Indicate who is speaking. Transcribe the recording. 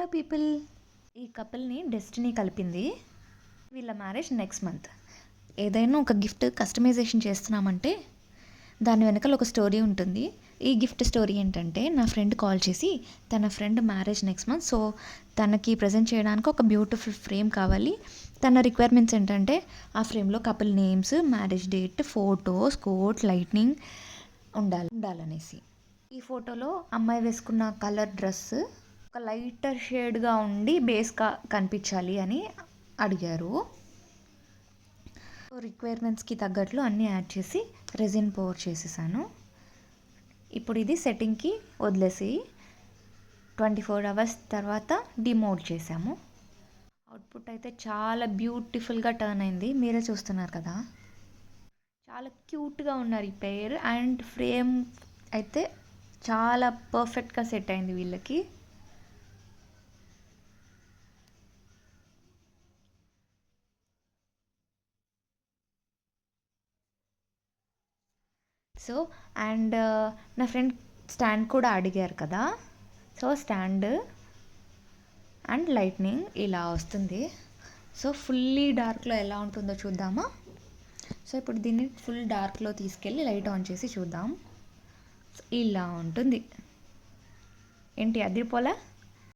Speaker 1: Hello people, ఈ కపుల్ని destiny కలిపింది. వీళ్ళ మ్యారేజ్ నెక్స్ట్ మంత్. ఏదైనా ఒక గిఫ్ట్ కస్టమైజేషన్ చేస్తున్నామంటే దాని వెనకాల ఒక స్టోరీ ఉంటుంది. ఈ గిఫ్ట్ స్టోరీ ఏంటంటే, నా ఫ్రెండ్ కాల్ చేసి తన friend marriage next month, so తనకి ప్రజెంట్ చేయడానికి ఒక బ్యూటిఫుల్ ఫ్రేమ్ కావాలి. తన రిక్వైర్మెంట్స్ ఏంటంటే ఆ ఫ్రేమ్లో couple names, marriage date, photos, quote, lightning ఉండాలనేసి. ఈ ఫోటోలో అమ్మాయి వేసుకున్న కలర్ డ్రెస్ ఒక లైటర్ షేడ్గా ఉండి బేస్గా కనిపించాలి అని అడిగారు. రిక్వైర్మెంట్స్కి తగ్గట్లు అన్నీ యాడ్ చేసి రెజిన్ పౌర్ చేసేసాను. ఇప్పుడు ఇది సెట్టింగ్కి వదిలేసి 24 hours తర్వాత డిమోల్డ్ చేసాము. అవుట్పుట్ అయితే చాలా బ్యూటిఫుల్గా టర్న్ అయింది. మీరే చూస్తున్నారు కదా, చాలా క్యూట్గా ఉన్నారు ఈ పెయిర్. అండ్ ఫ్రేమ్ అయితే చాలా పర్ఫెక్ట్గా సెట్ అయింది వీళ్ళకి. సో అండ్ నా ఫ్రెండ్ స్టాండ్ కూడా అడిగారు కదా, సో స్టాండ్ అండ్ లైట్నింగ్ ఇలా వస్తుంది. సో ఫుల్లీ డార్క్లో ఎలా ఉంటుందో చూద్దామా. సో ఇప్పుడు దీన్ని ఫుల్ డార్క్లో తీసుకెళ్ళి లైట్ ఆన్ చేసి చూద్దాం. ఇలా ఉంటుంది. ఏంటి అదిరిపోలే?